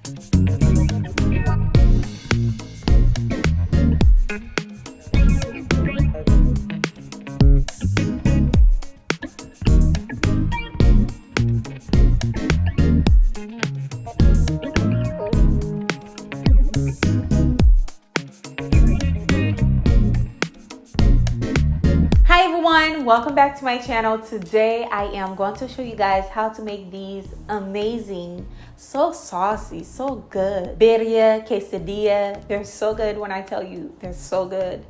Hi everyone, welcome back to my channel. Today I am going to show you guys how to make these amazing, so saucy, so good birria, quesadilla. They're so good. When I tell you they're so good,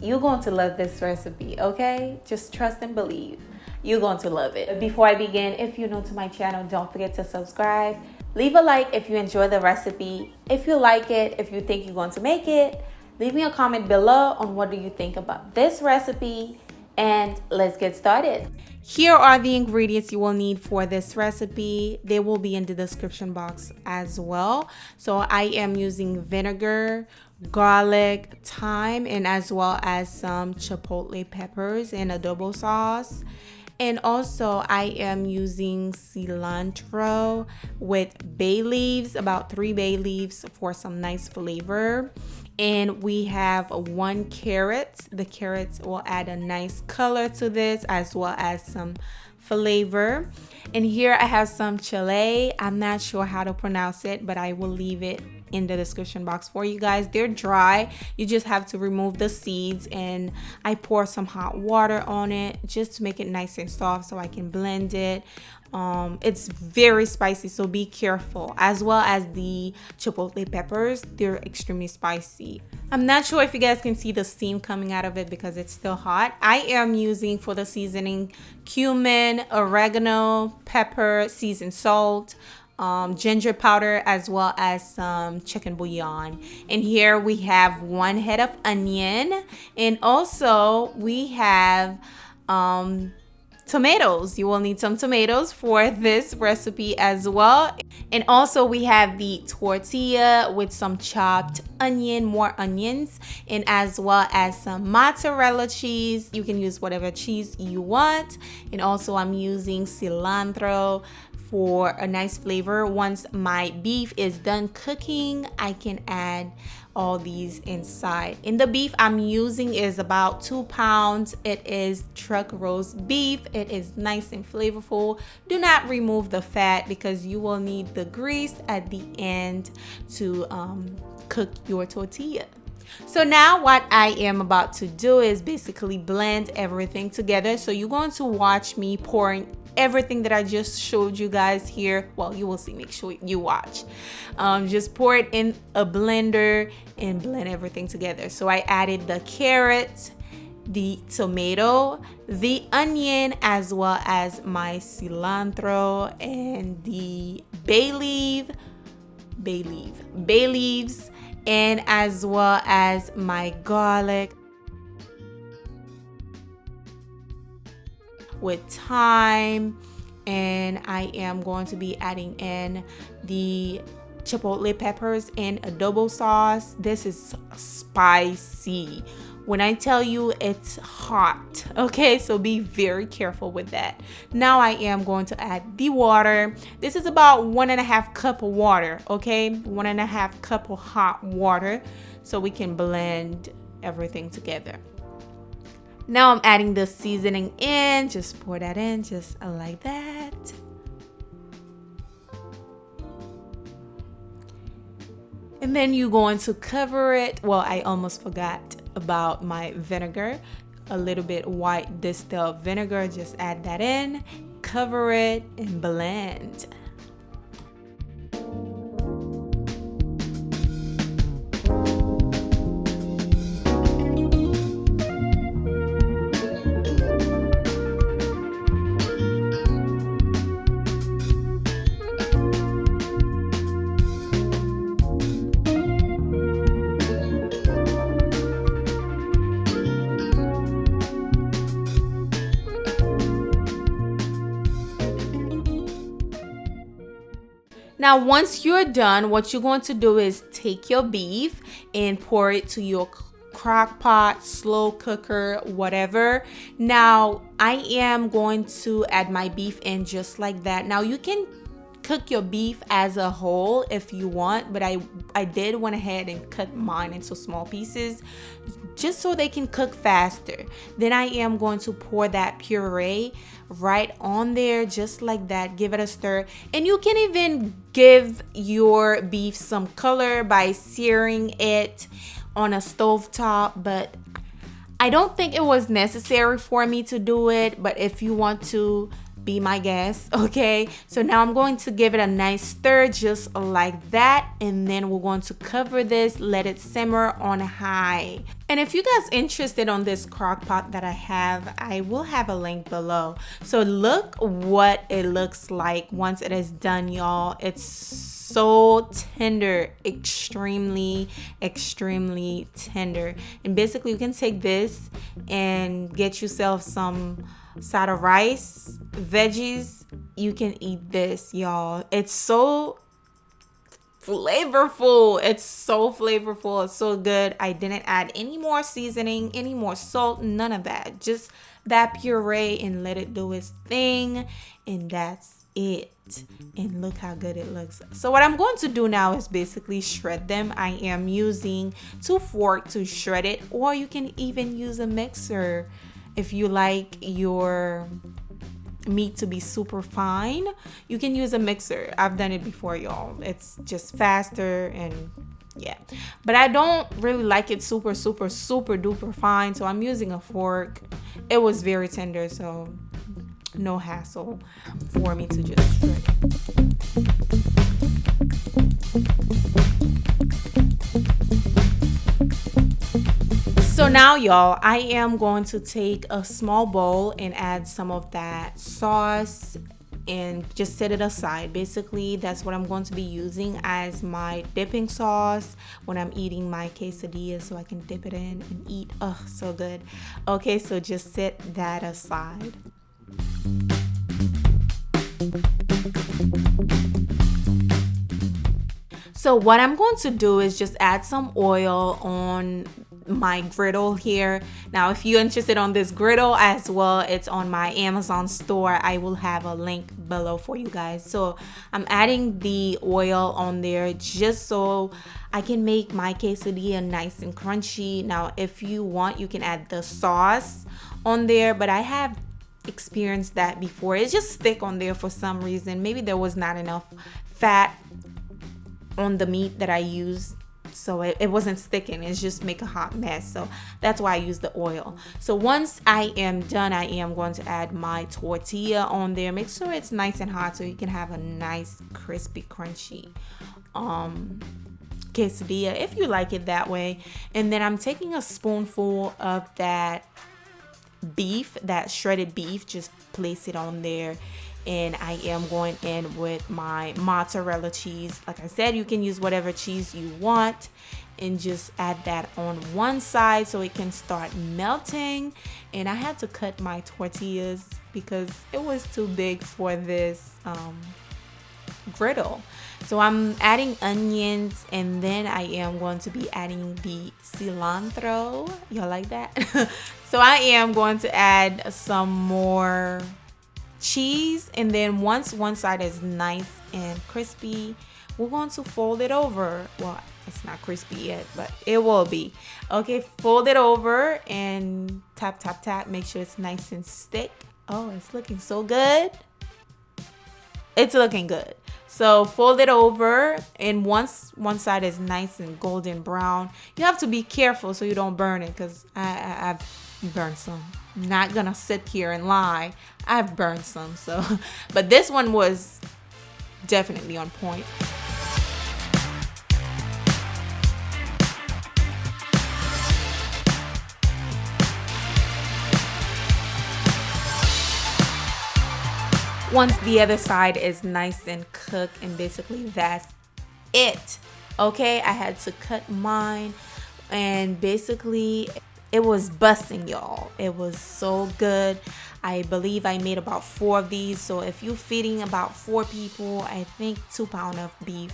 you're going to love this recipe, okay? Just trust and believe. You're going to love it. But before I begin, if you're new to my channel, don't forget to subscribe. Leave a like if you enjoy the recipe. If you like it, if you think you're going to make it, leave me a comment below on what do you think about this recipe, and let's get started. Here are the ingredients you will need for this recipe. They will be in the description box as well. So I am using vinegar, garlic, thyme, and as well as some chipotle peppers and adobo sauce. And also I am using cilantro with bay leaves, about 3 bay leaves for some nice flavor. And we have 1 carrot. The carrots will add a nice color to this as well as some flavor. And here I have some chile. I'm not sure how to pronounce it, but I will leave it in the description box for you guys. They're dry. You just have to remove the seeds, and I pour some hot water on it just to make it nice and soft so I can blend it. It's very spicy, so be careful, as well as the chipotle peppers. They're extremely spicy. I'm not sure if you guys can see the steam coming out of it because it's still hot. I am using for the seasoning cumin, oregano, pepper, seasoned salt, ginger powder, as well as some chicken bouillon. And here we have 1 head of onion, and also we have tomatoes. You will need some tomatoes for this recipe as well. And also we have the tortilla with some chopped onion, more onions, and as well as some mozzarella cheese. You can use whatever cheese you want. And also I'm using cilantro for a nice flavor. Once my beef is done cooking, I can add all these inside. And the beef I'm using is about 2 pounds. It is truck roast beef. It is nice and flavorful. Do not remove the fat because you will need the grease at the end to cook your tortilla. So now what I am about to do is basically blend everything together. So you're going to watch me pouring everything that I just showed you guys here. Well, you will see, make sure you watch. Just pour it in a blender and blend everything together. So I added the carrot, the tomato, the onion, as well as my cilantro and the bay leaves, and as well as my garlic with thyme. And I am going to be adding in the chipotle peppers and adobo sauce. This is spicy. When I tell you, it's hot, okay? So be very careful with that. Now I am going to add the water. This is about 1.5 cup of water, okay? 1.5 cup of hot water so we can blend everything together. Now I'm adding the seasoning in. Just pour that in just like that. And then you're going to cover it. Well, I almost forgot about my vinegar. A little bit white distilled vinegar. Just add that in, cover it, and blend. Now, once you're done, what you're going to do is take your beef and pour it to your crock pot, slow cooker, whatever. Now, I am going to add my beef in just like that. Now, you can cook your beef as a whole if you want, but I did went ahead and cut mine into small pieces just so they can cook faster. Then I am going to pour that puree right on there just like that. Give it a stir, and you can even give your beef some color by searing it on a stove top, but I don't think it was necessary for me to do it. But if you want to, be my guest. Okay, so now I'm going to give it a nice stir just like that, and then we're going to cover this, let it simmer on high. And if you guys interested on this crock pot that I have, I will have a link below. So look what it looks like once it is done, y'all. It's so tender, extremely tender. And basically you can take this and get yourself some side of rice, veggies. You can eat this, y'all. It's so flavorful. It's so flavorful. It's so good. I didn't add any more seasoning, any more salt, none of that. Just that puree and let it do its thing, and that's it. And look how good it looks. So what I'm going to do now is basically shred them. I am using 2 forks to shred it, or you can even use a mixer if you like your meat to be super fine. You can use a mixer. I've done it before, y'all. It's just faster, and yeah, but I don't really like it super duper fine, so I'm using a fork. It was very tender, so no hassle for me to just shred it. So now, y'all, I am going to take a small bowl and add some of that sauce and just set it aside. Basically, that's what I'm going to be using as my dipping sauce when I'm eating my quesadilla, so I can dip it in and eat. Oh, so good. Okay, so just set that aside. So what I'm going to do is just add some oil on my griddle here. Now, if you're interested on this griddle as well, it's on my Amazon store. I will have a link below for you guys. So I'm adding the oil on there just so I can make my quesadilla nice and crunchy. Now, if you want, you can add the sauce on there, but I have experienced that before. It's just thick on there for some reason. Maybe there was not enough fat on the meat that I used, so it wasn't sticking. It's just make a hot mess. So that's why I use the oil. So once I am done, I am going to add my tortilla on there. Make sure it's nice and hot so you can have a nice crispy crunchy quesadilla if you like it that way. And then I'm taking a spoonful of that beef, that shredded beef, just place it on there. And I am going in with my mozzarella cheese. Like I said, you can use whatever cheese you want, and just add that on one side so it can start melting. And I had to cut my tortillas because it was too big for this griddle. So I'm adding onions, and then I am going to be adding the cilantro. Y'all like that? So I am going to add some more cheese, and then once one side is nice and crispy, we're going to fold it over. Well, it's not crispy yet, but it will be. Okay, fold it over and tap, make sure it's nice and thick. Oh, it's looking so good. It's looking good. So fold it over, and once one side is nice and golden brown, you have to be careful so you don't burn it, because I've burned some. I'm not gonna sit here and lie. I've burned some, so but this one was definitely on point. Once the other side is nice and cooked, and basically that's it. Okay, I had to cut mine, and basically it was busting, y'all. It was so good. I believe I made about 4 of these. So if you're feeding about 4 people, I think 2 pounds of beef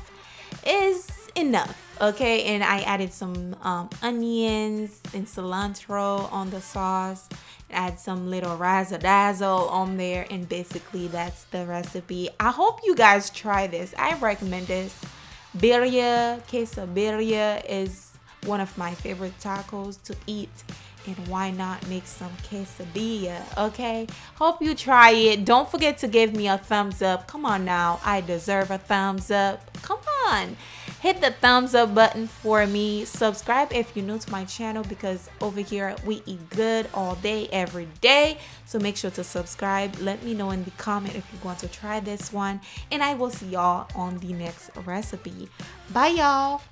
is enough. Okay, and I added some onions and cilantro on the sauce. Add some little razzle dazzle on there, and basically that's the recipe. I hope you guys try this. I recommend this. Birria, Quesabirria is one of my favorite tacos to eat. And why not make some quesadilla, okay? Hope you try it. Don't forget to give me a thumbs up. Come on now, I deserve a thumbs up. Come on, hit the thumbs up button for me. Subscribe if you're new to my channel, because over here we eat good all day, every day. So make sure to subscribe. Let me know in the comment if you want to try this one. And I will see y'all on the next recipe. Bye, y'all.